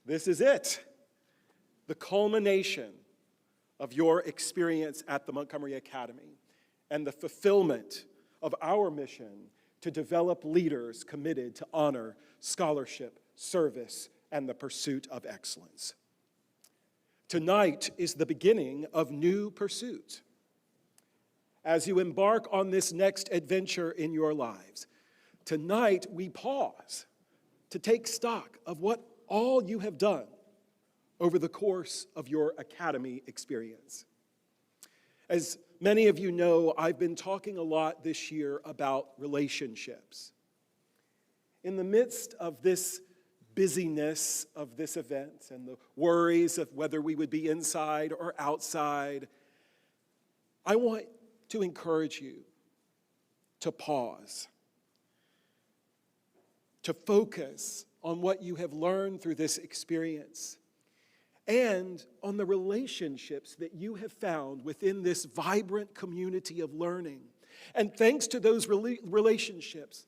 This is it, the culmination of your experience at the Montgomery Academy and the fulfillment of our mission to develop leaders committed to honor, scholarship, service, and the pursuit of excellence. Tonight is the beginning of new pursuits. As you embark on this next adventure in your lives, tonight we pause to take stock of what all you have done over the course of your academy experience. As many of you know, I've been talking a lot this year about relationships. In the midst of this busyness of this event and the worries of whether we would be inside or outside, I want to encourage you to pause, to focus on what you have learned through this experience and on the relationships that you have found within this vibrant community of learning. And thanks to those relationships,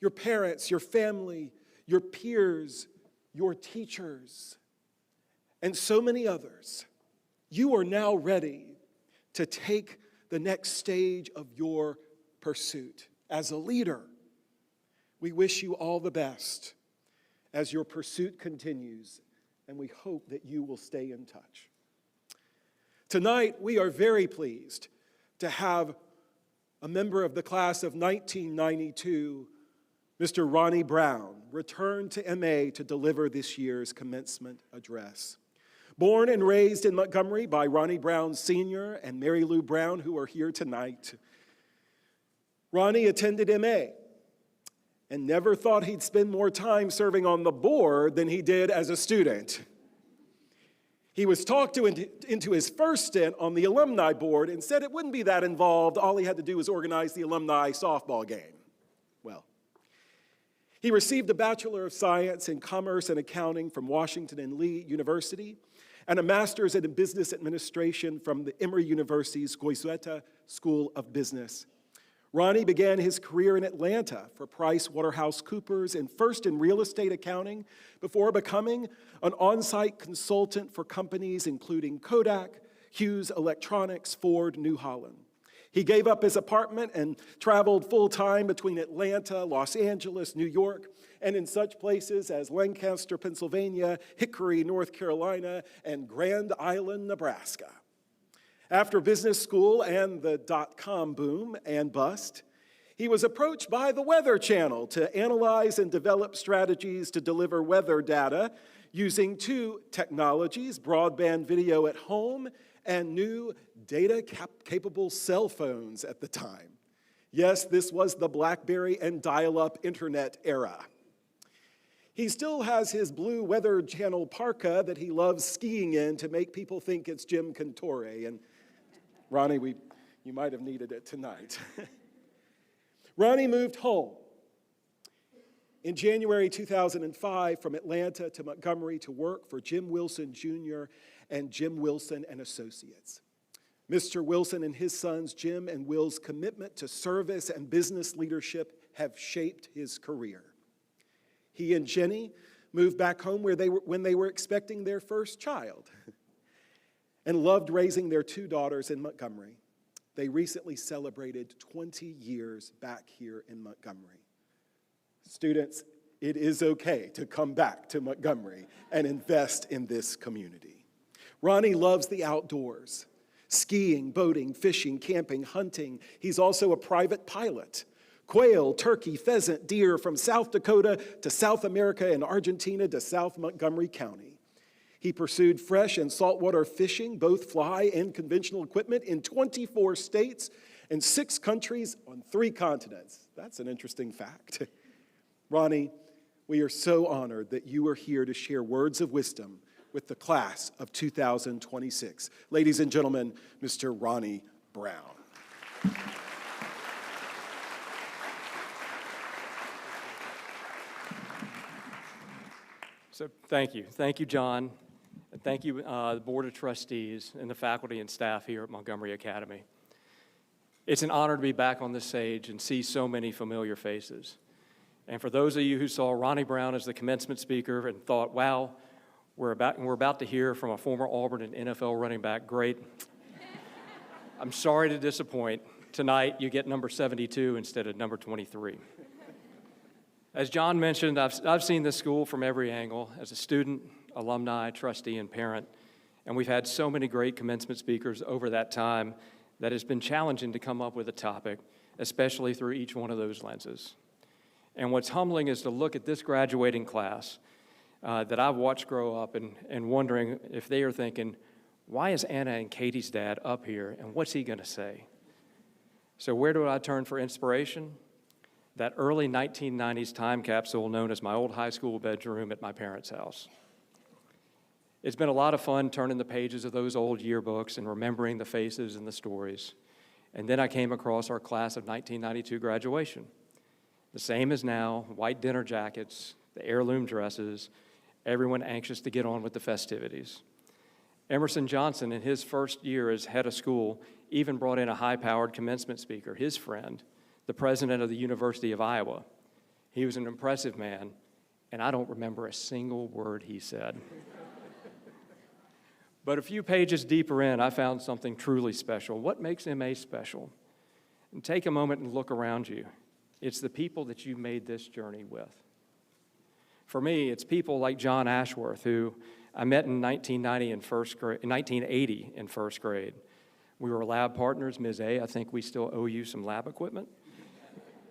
your parents, your family, your peers, your teachers, and so many others, you are now ready to take the next stage of your pursuit as a leader. We wish you all the best as your pursuit continues, and we hope that you will stay in touch. Tonight, we are very pleased to have a member of the class of 1992, Mr. Ronnie Brown, return to MA to deliver this year's commencement address. Born and raised in Montgomery by Ronnie Brown Sr. and Mary Lou Brown, who are here tonight, Ronnie attended MA and never thought he'd spend more time serving on the board than he did as a student. He was talked into his first stint on the alumni board and said it wouldn't be that involved. All he had to do was organize the alumni softball game. Well, he received a Bachelor of Science in Commerce and Accounting from Washington and Lee University and a Master's in Business Administration from the Emory University's Goizueta School of Business. Ronnie began his career in Atlanta for PricewaterhouseCoopers and first in real estate accounting before becoming an on-site consultant for companies including Kodak, Hughes Electronics, Ford, New Holland. He gave up his apartment and traveled full-time between Atlanta, Los Angeles, New York, and in such places as Lancaster, Pennsylvania, Hickory, North Carolina, and Grand Island, Nebraska. After business school and the dot-com boom and bust, he was approached by the Weather Channel to analyze and develop strategies to deliver weather data using two technologies, broadband video at home and new data-capable cell phones at the time. Yes, this was the BlackBerry and dial-up internet era. He still has his blue Weather Channel parka that he loves skiing in to make people think it's Jim Cantore. And Ronnie, you might have needed it tonight. Ronnie moved home in January 2005 from Atlanta to Montgomery to work for Jim Wilson Jr. and Jim Wilson and Associates. Mr. Wilson and his sons, Jim and Will's commitment to service and business leadership have shaped his career. He and Jenny moved back home when they were expecting their first child and loved raising their two daughters in Montgomery. They recently celebrated 20 years back here in Montgomery. Students, it is okay to come back to Montgomery and invest in this community. Ronnie loves the outdoors, skiing, boating, fishing, camping, hunting. He's also a private pilot. Quail, turkey, pheasant, deer from South Dakota to South America and Argentina to South Montgomery County. He pursued fresh and saltwater fishing, both fly and conventional equipment, in 24 states and 6 countries on 3 continents. That's an interesting fact. Ronnie, we are so honored that you are here to share words of wisdom with the class of 2026. Ladies and gentlemen, Mr. Ronnie Brown. So thank you. Thank you, John. And thank you, the Board of Trustees and the faculty and staff here at Montgomery Academy. It's an honor to be back on this stage and see so many familiar faces. And for those of you who saw Ronnie Brown as the commencement speaker and thought, wow, We're about to hear from a former Auburn and NFL running back. Great. I'm sorry to disappoint. Tonight, you get number 72 instead of number 23. As John mentioned, I've seen this school from every angle as a student, alumni, trustee, and parent. And we've had so many great commencement speakers over that time that it's been challenging to come up with a topic, especially through each one of those lenses. And what's humbling is to look at this graduating class that I've watched grow up and wondering if they are thinking, why is Anna and Katie's dad up here, and what's he going to say? So where do I turn for inspiration? That early 1990s time capsule known as my old high school bedroom at my parents' house. It's been a lot of fun turning the pages of those old yearbooks and remembering the faces and the stories. And then I came across our class of 1992 graduation. The same as now, white dinner jackets, the heirloom dresses, everyone anxious to get on with the festivities. Emerson Johnson, in his first year as head of school, even brought in a high-powered commencement speaker, his friend, the president of the University of Iowa. He was an impressive man, and I don't remember a single word he said. But a few pages deeper in, I found something truly special. What makes MA special? And take a moment and look around you. It's the people that you made this journey with. For me, it's people like John Ashworth, who I met in 1980 in first grade. We were lab partners. Ms. A, I think we still owe you some lab equipment.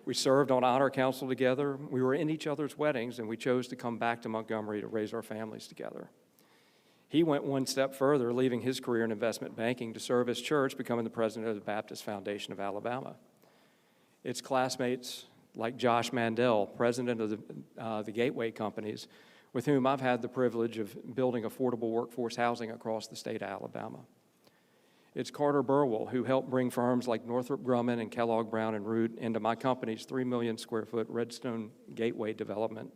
We served on honor council together. We were in each other's weddings, and we chose to come back to Montgomery to raise our families together. He went one step further, leaving his career in investment banking to serve his church, becoming the president of the Baptist Foundation of Alabama. It's classmates like Josh Mandel, president of the Gateway Companies, with whom I've had the privilege of building affordable workforce housing across the state of Alabama. It's Carter Burwell, who helped bring firms like Northrop Grumman and Kellogg Brown and Root into my company's 3 million square foot Redstone Gateway development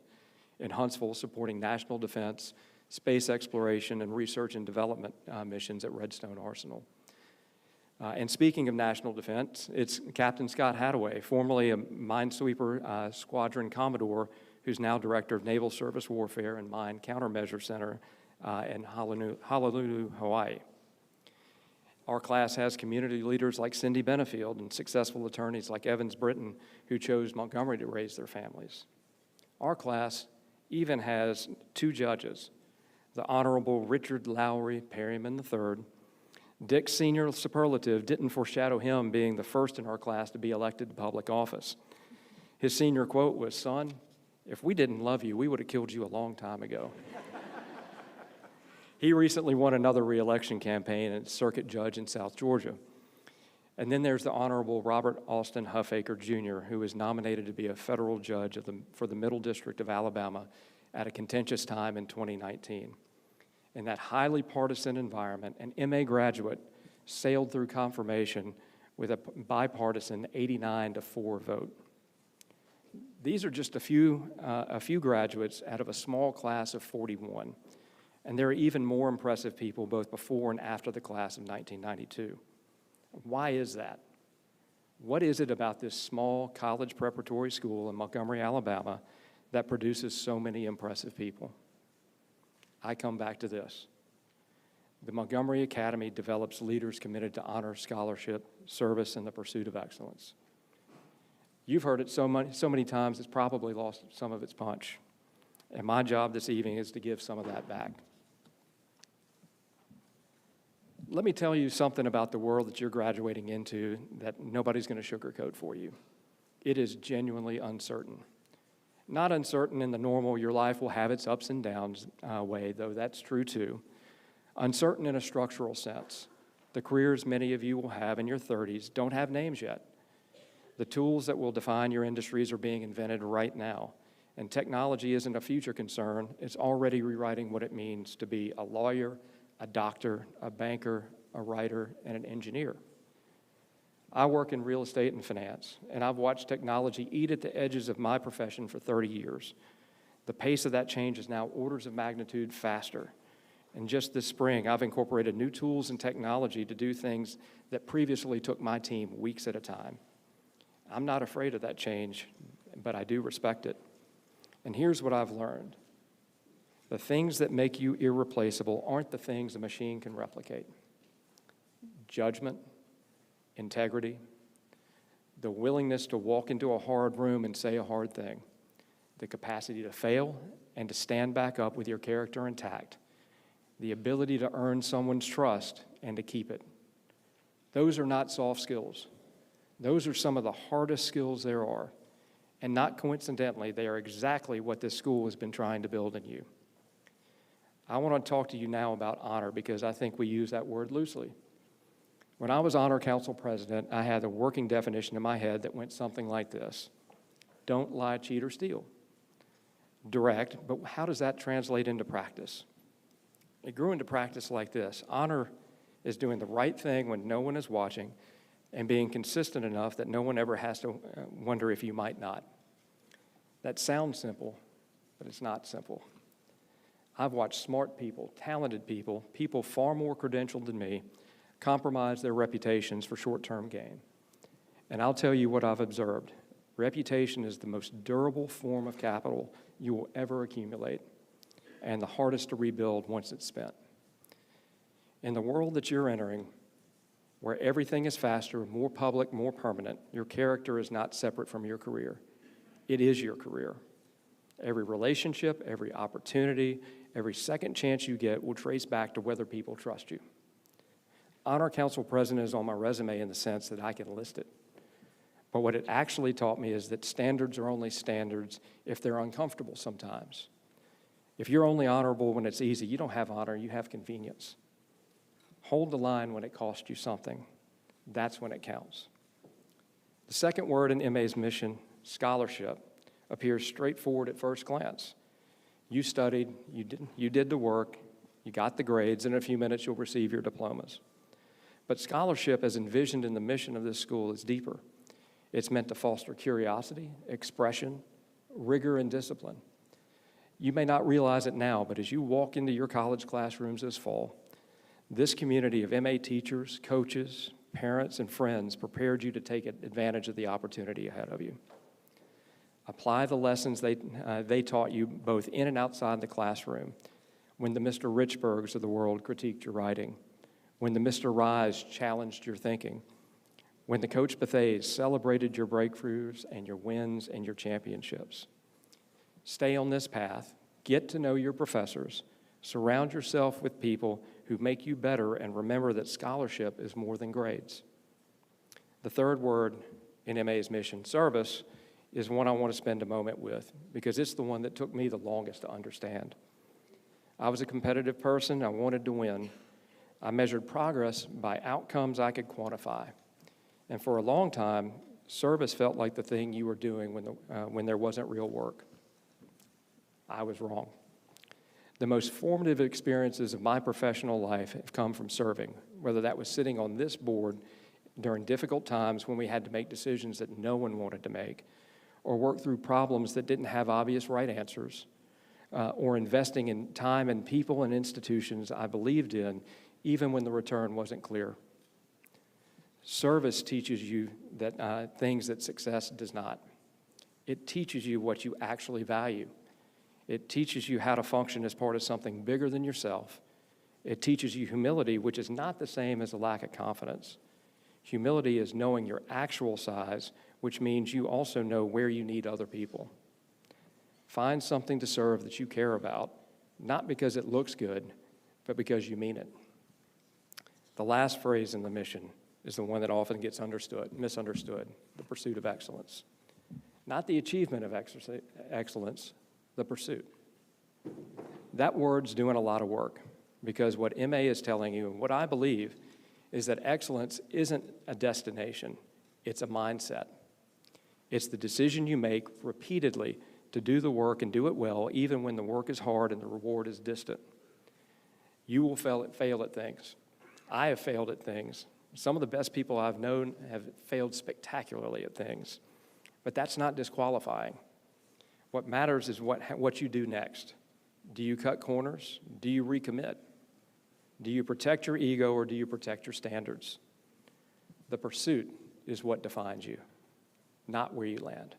in Huntsville, supporting national defense, space exploration, and research and development missions at Redstone Arsenal. And speaking of national defense, it's Captain Scott Hadaway, formerly a Minesweeper Squadron Commodore, who's now Director of Naval Service Warfare and Mine Countermeasure Center in Honolulu, Hawaii. Our class has community leaders like Cindy Benefield and successful attorneys like Evans Britton, who chose Montgomery to raise their families. Our class even has 2 judges, the Honorable Richard Lowry Perryman III. Dick's senior superlative didn't foreshadow him being the first in our class to be elected to public office. His senior quote was, "Son, if we didn't love you, we would have killed you a long time ago." He recently won another re-election campaign as circuit judge in South Georgia. And then there's the Honorable Robert Austin Huffaker, Jr., who is nominated to be a federal judge for the Middle District of Alabama at a contentious time in 2019. In that highly partisan environment, an MA graduate sailed through confirmation with a bipartisan 89-4 vote. These are just a few graduates out of a small class of 41, and there are even more impressive people both before and after the class of 1992. Why is that? What is it about this small college preparatory school in Montgomery, Alabama, that produces so many impressive people? I come back to this. The Montgomery Academy develops leaders committed to honor, scholarship, service, and the pursuit of excellence. You've heard it so many times, it's probably lost some of its punch. And my job this evening is to give some of that back. Let me tell you something about the world that you're graduating into that nobody's going to sugarcoat for you. It is genuinely uncertain. Not uncertain in the normal, your life will have its ups and downs way, though that's true too. Uncertain in a structural sense. The careers many of you will have in your 30s don't have names yet. The tools that will define your industries are being invented right now. And technology isn't a future concern. It's already rewriting what it means to be a lawyer, a doctor, a banker, a writer, and an engineer. I work in real estate and finance, and I've watched technology eat at the edges of my profession for 30 years. The pace of that change is now orders of magnitude faster. And just this spring, I've incorporated new tools and technology to do things that previously took my team weeks at a time. I'm not afraid of that change, but I do respect it. And here's what I've learned. The things that make you irreplaceable aren't the things a machine can replicate. Judgment, integrity, the willingness to walk into a hard room and say a hard thing, the capacity to fail and to stand back up with your character intact, the ability to earn someone's trust and to keep it. Those are not soft skills. Those are some of the hardest skills there are. And not coincidentally, they are exactly what this school has been trying to build in you. I want to talk to you now about honor because I think we use that word loosely. When I was honor council president, I had a working definition in my head that went something like this: don't lie, cheat, or steal. Direct, but how does that translate into practice? It grew into practice like this: honor is doing the right thing when no one is watching and being consistent enough that no one ever has to wonder if you might not. That sounds simple, but it's not simple. I've watched smart people, talented people, people far more credentialed than me, compromise their reputations for short-term gain. And I'll tell you what I've observed. Reputation is the most durable form of capital you will ever accumulate, and the hardest to rebuild once it's spent. In the world that you're entering, where everything is faster, more public, more permanent, your character is not separate from your career. It is your career. Every relationship, every opportunity, every second chance you get will trace back to whether people trust you. Honor Council President is on my resume in the sense that I can list it. But what it actually taught me is that standards are only standards if they're uncomfortable sometimes. If you're only honorable when it's easy, you don't have honor, you have convenience. Hold the line when it costs you something. That's when it counts. The second word in MA's mission, scholarship, appears straightforward at first glance. You studied, you did the work, you got the grades, and in a few minutes you'll receive your diplomas. But scholarship, as envisioned in the mission of this school, is deeper. It's meant to foster curiosity, expression, rigor, and discipline. You may not realize it now, but as you walk into your college classrooms this fall, this community of MA teachers, coaches, parents, and friends prepared you to take advantage of the opportunity ahead of you. Apply the lessons they taught you both in and outside the classroom when the Mr. Richburgs of the world critiqued your writing, when the Mr. Rise challenged your thinking, when the Coach Bethays celebrated your breakthroughs and your wins and your championships. Stay on this path, get to know your professors, surround yourself with people who make you better, and remember that scholarship is more than grades. The third word in MA's mission, service, is one I want to spend a moment with because it's the one that took me the longest to understand. I was a competitive person. I wanted to win. I measured progress by outcomes I could quantify. And for a long time, service felt like the thing you were doing when there wasn't real work. I was wrong. The most formative experiences of my professional life have come from serving, whether that was sitting on this board during difficult times when we had to make decisions that no one wanted to make, or work through problems that didn't have obvious right answers, or investing in time and people and institutions I believed in, even when the return wasn't clear. Service teaches you that things that success does not. It teaches you what you actually value. It teaches you how to function as part of something bigger than yourself. It teaches you humility, which is not the same as a lack of confidence. Humility is knowing your actual size, which means you also know where you need other people. Find something to serve that you care about, not because it looks good, but because you mean it. The last phrase in the mission is the one that often gets misunderstood, the pursuit of excellence. Not the achievement of excellence, the pursuit. That word's doing a lot of work because what MA is telling you, and what I believe, is that excellence isn't a destination, it's a mindset. It's the decision you make repeatedly to do the work and do it well, even when the work is hard and the reward is distant. You will fail at things. I have failed at things. Some of the best people I've known have failed spectacularly at things, but that's not disqualifying. What matters is what you do next. Do you cut corners? Do you recommit? Do you protect your ego or do you protect your standards? The pursuit is what defines you, not where you land.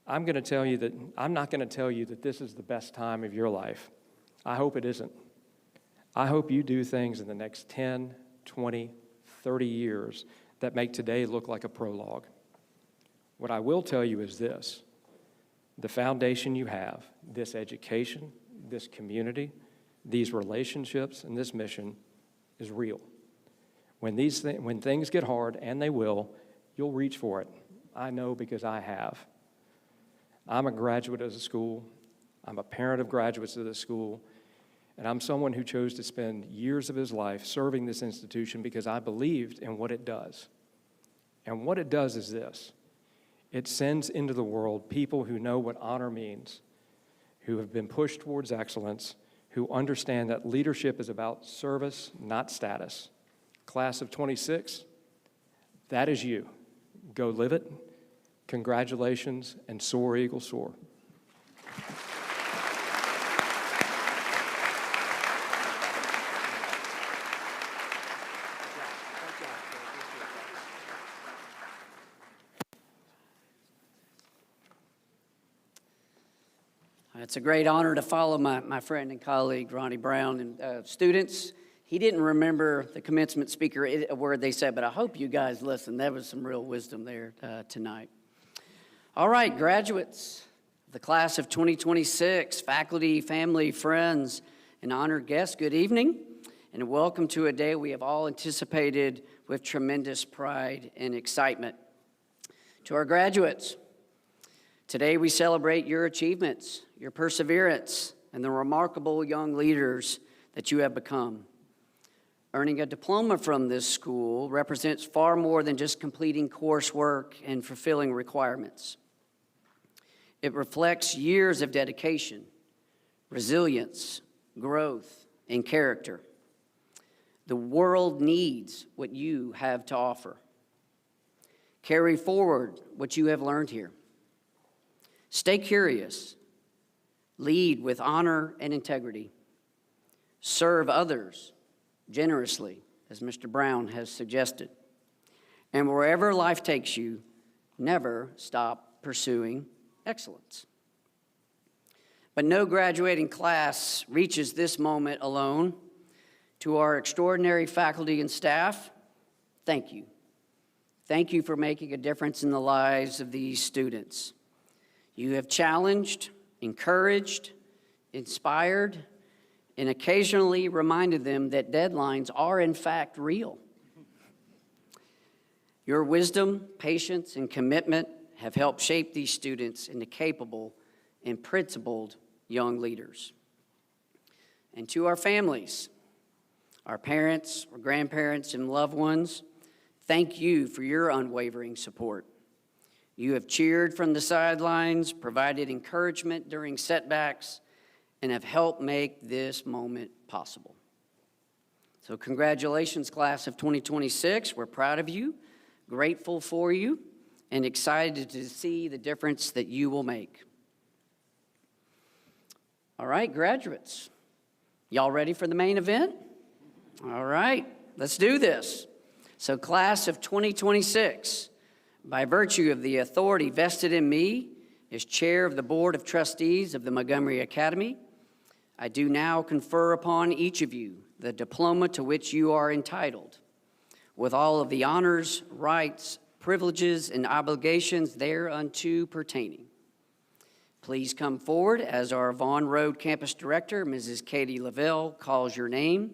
I'm not going to tell you that this is the best time of your life. I hope it isn't. I hope you do things in the next 10, 20, 30 years that make today look like a prologue. What I will tell you is this: the foundation you have, this education, this community, these relationships, and this mission is real. When things get hard, and they will, you'll reach for it. I know because I have. I'm a graduate of the school. I'm a parent of graduates of the school. And I'm someone who chose to spend years of his life serving this institution because I believed in what it does. And what it does is this: it sends into the world people who know what honor means, who have been pushed towards excellence, who understand that leadership is about service, not status. Class of 26, that is you. Go live it. Congratulations, and soar, eagle, soar. It's a great honor to follow my friend and colleague, Ronnie Brown. And students, he didn't remember the commencement speaker, a word they said, but I hope you guys listened. There was some real wisdom there tonight. All right, graduates, the class of 2026, faculty, family, friends, and honored guests, good evening, and welcome to a day we have all anticipated with tremendous pride and excitement. To our graduates, today we celebrate your achievements, your perseverance, and the remarkable young leaders that you have become. Earning a diploma from this school represents far more than just completing coursework and fulfilling requirements. It reflects years of dedication, resilience, growth, and character. The world needs what you have to offer. Carry forward what you have learned here. Stay curious. Lead with honor and integrity. Serve others generously, as Mr. Brown has suggested. And wherever life takes you, never stop pursuing excellence. But no graduating class reaches this moment alone. To our extraordinary faculty and staff, thank you. Thank you for making a difference in the lives of these students. You have challenged, encouraged, inspired, and occasionally reminded them that deadlines are in fact real. Your wisdom, patience, and commitment have helped shape these students into capable and principled young leaders. And to our families, our parents, our grandparents, and loved ones, thank you for your unwavering support. You have cheered from the sidelines, provided encouragement during setbacks, and have helped make this moment possible. So congratulations, class of 2026. We're proud of you, grateful for you, and excited to see the difference that you will make. All right, graduates, y'all ready for the main event? All right, let's do this. So class of 2026, by virtue of the authority vested in me as chair of the Board of Trustees of the Montgomery Academy, I do now confer upon each of you the diploma to which you are entitled, with all of the honors, rights, privileges, and obligations thereunto pertaining. Please come forward as our Vaughn Road Campus Director, Mrs. Katie Lavelle, calls your name,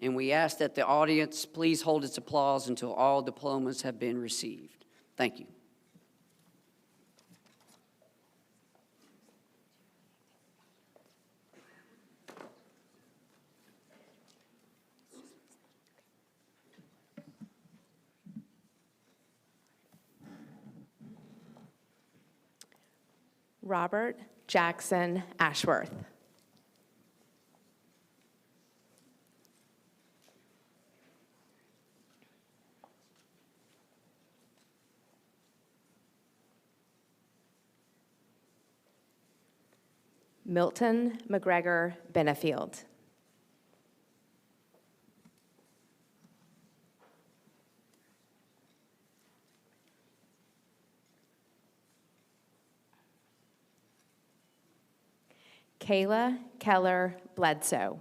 and we ask that the audience please hold its applause until all diplomas have been received. Thank you. Robert Jackson Ashworth. Milton McGregor Benefield. Kayla Keller Bledsoe.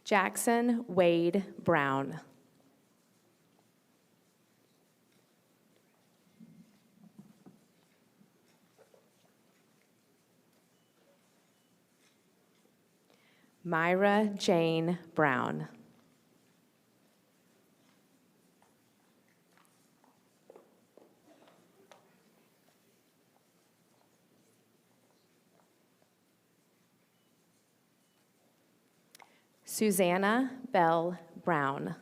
Jackson Wade Brown. Myra Jane Brown. Susanna Bell Brown.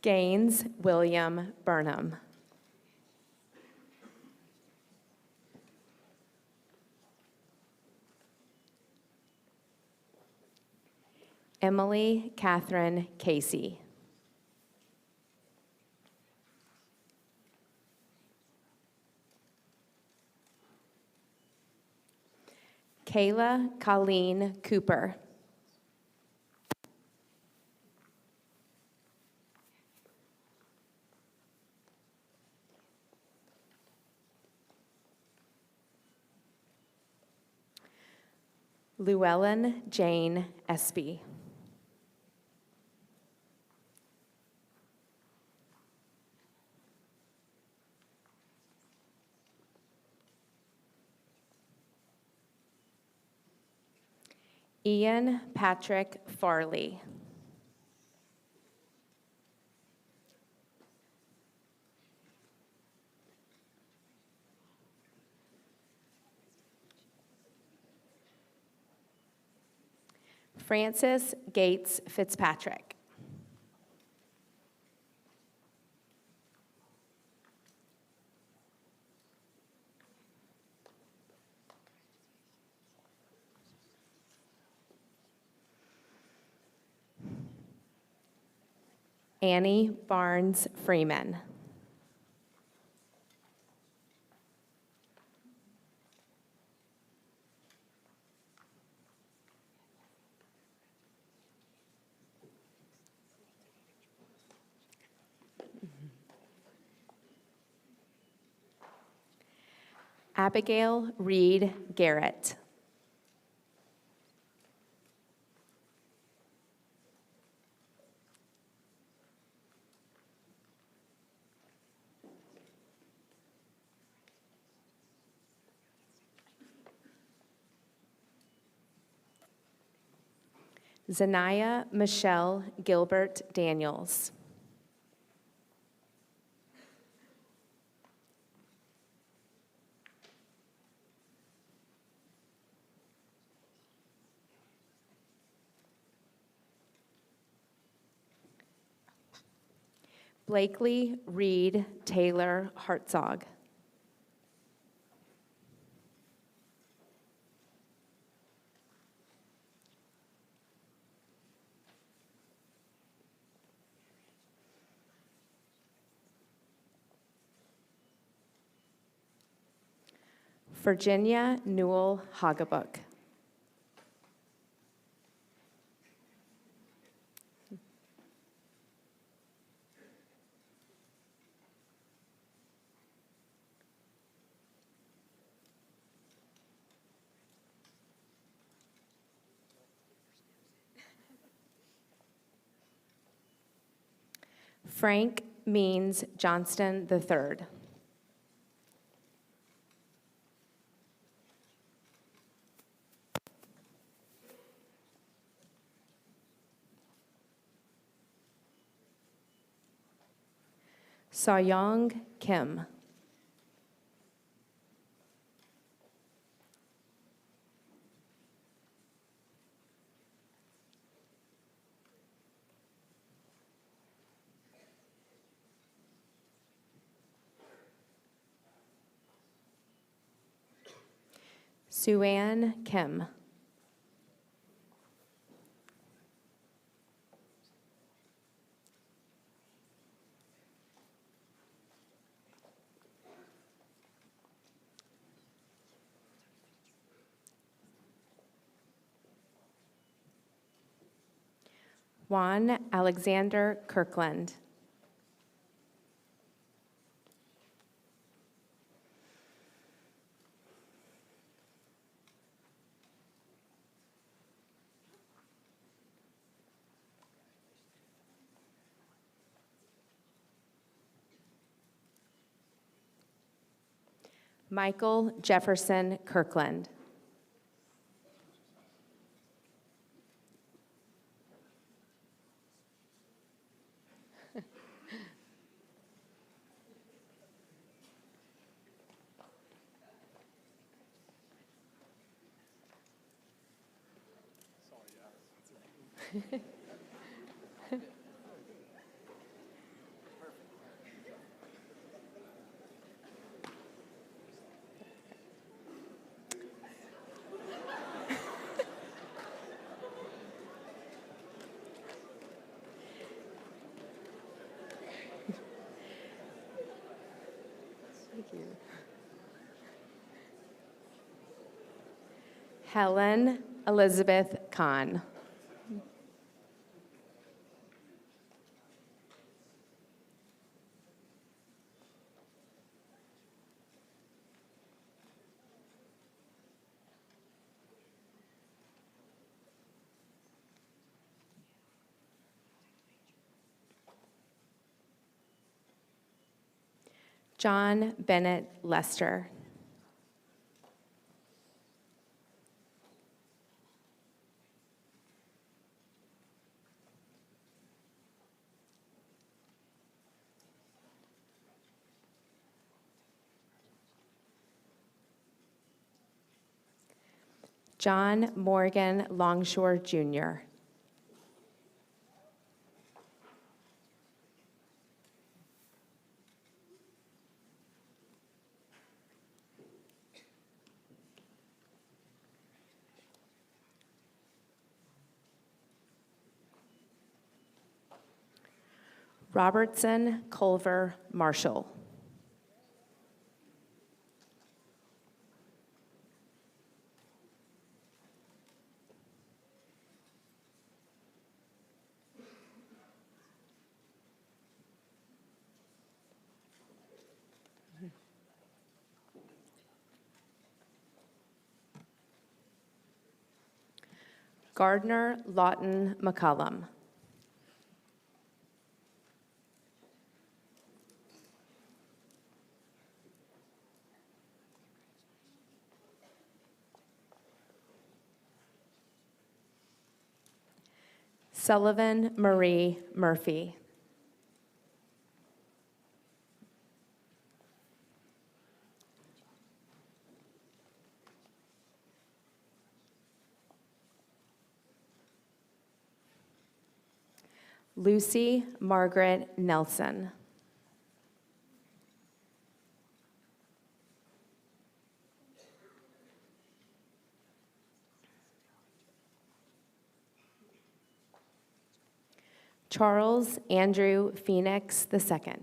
Gaines William Burnham. Emily Catherine Casey. Kayla Colleen Cooper. Llewellyn Jane Espy. Ian Patrick Farley. Francis Gates Fitzpatrick. Annie Barnes Freeman. Abigail Reed Garrett. Zanaya Michelle Gilbert Daniels. Blakely Reed Taylor Hartzog. Virginia Newell Hoggabook. Frank Means Johnston III. Soyoung Kim. Suanne Kim. Juan Alexander Kirkland. Michael Jefferson Kirkland. Helen Elizabeth Kahn. John Bennett Lester. John Morgan Longshore, Jr. Robertson Culver Marshall. Gardner Lawton McCullum. Sullivan Marie Murphy. Lucy Margaret Nelson. Charles Andrew Phoenix II.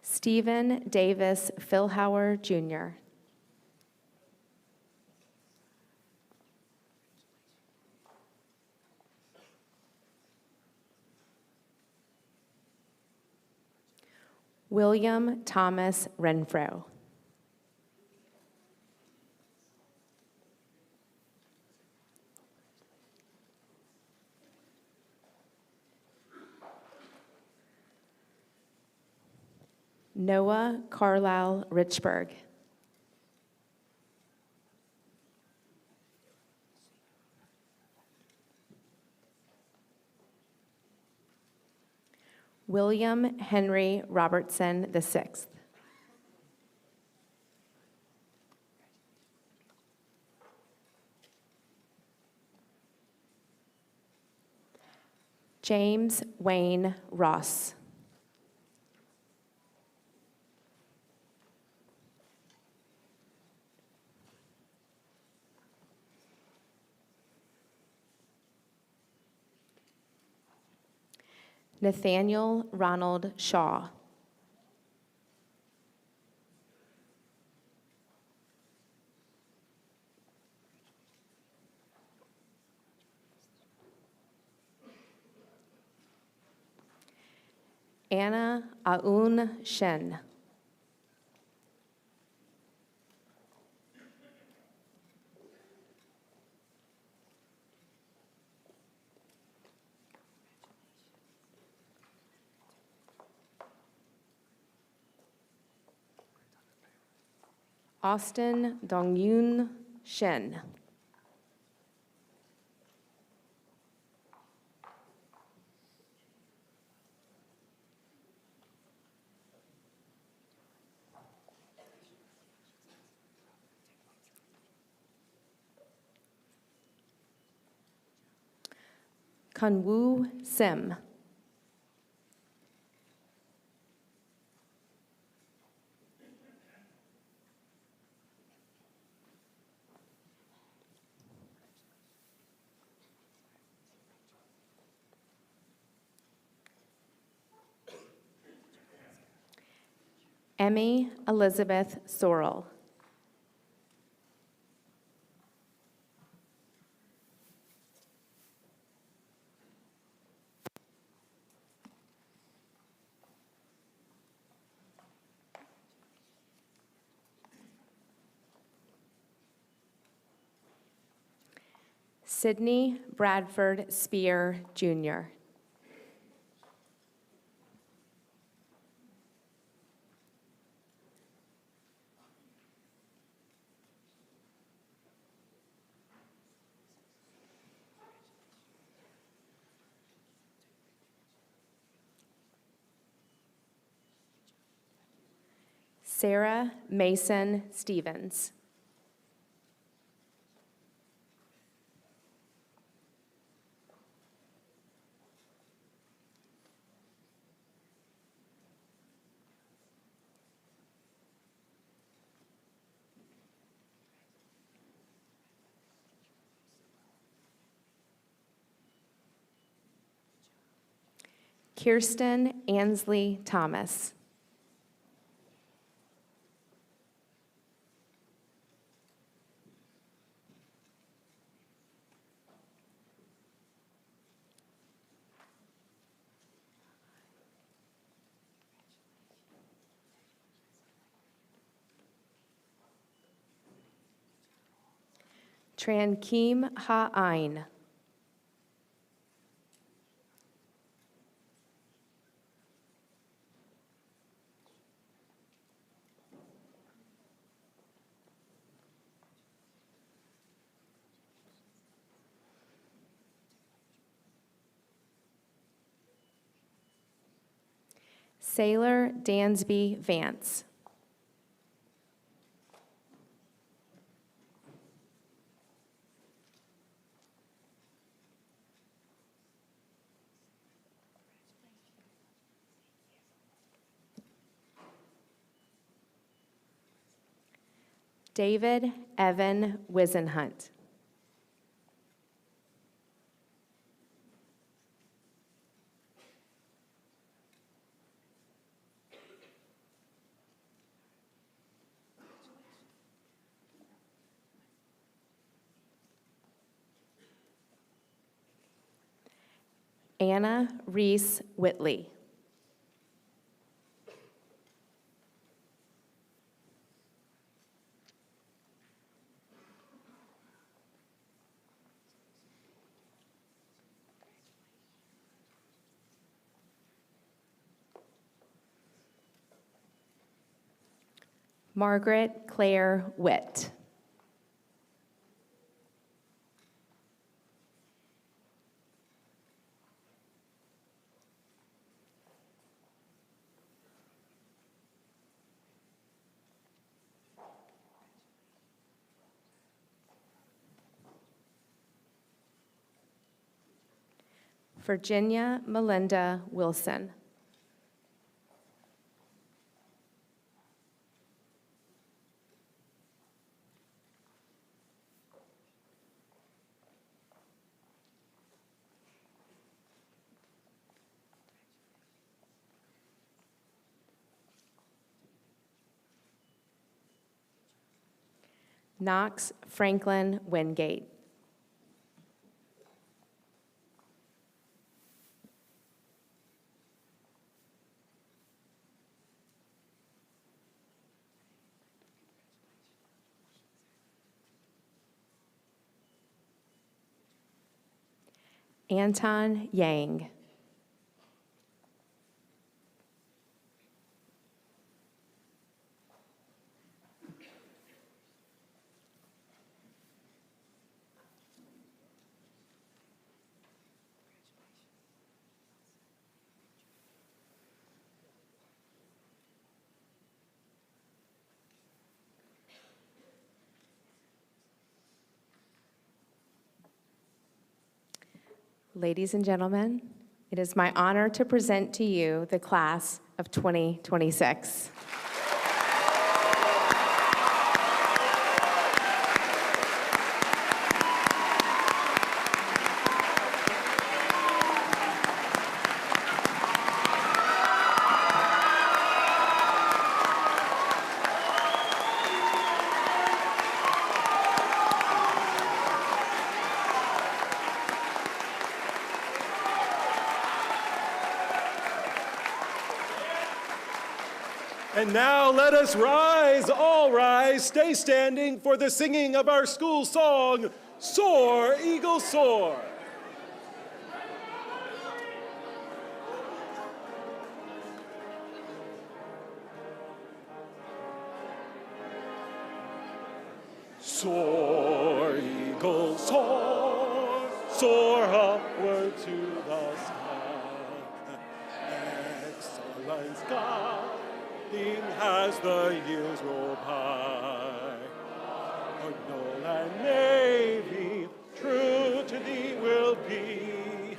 Stephen Davis Philhauer, Jr. William Thomas Renfro. Noah Carlisle Richburg. William Henry Robertson VI. James Wayne Ross. Nathaniel Ronald Shaw. Anna Aun Shen. Austin Dongyun Shen. Kunwoo Sim. Emmy Elizabeth Sorrell. Sydney Bradford Spear, Jr. Sarah Mason Stevens. Kirsten Ansley Thomas. Tran Kim Ha Ein. Sailor Dansby Vance. David Evan Wisenhunt. Anna Reese Whitley. Margaret Claire Witt. Virginia Melinda Wilson. Knox Franklin Wingate. Anton Yang. Ladies and gentlemen, it is my honor to present to you the class of 2026. And now let us rise, all rise, stay standing for the singing of our school song, Soar, Eagle, Soar. Soar, eagle, soar, soar upward to the sky. Excellence guiding as the years roll by. Cardinal and Navy, true to thee will be.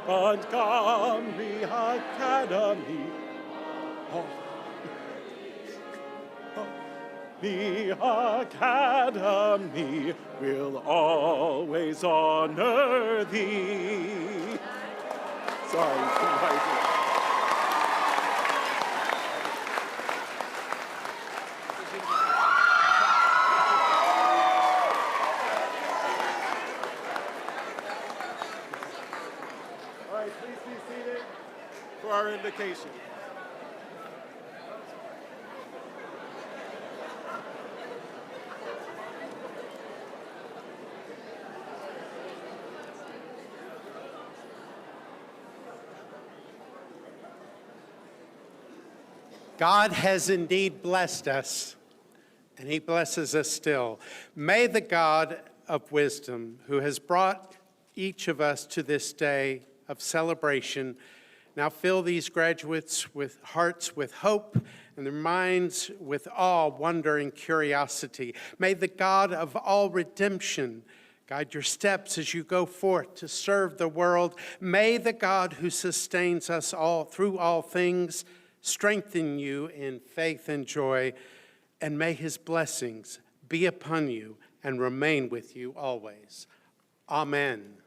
Montgomery Academy, the Academy will always honor thee. Sorry. All right, please be seated for our invocation. God has indeed blessed us, and he blesses us still. May the God of wisdom, who has brought each of us to this day of celebration, now fill these graduates with hearts with hope and their minds with awe, wonder, and curiosity. May the God of all redemption guide your steps as you go forth to serve the world. May the God who sustains us all through all things strengthen you in faith and joy, and may his blessings be upon you and remain with you always. Amen.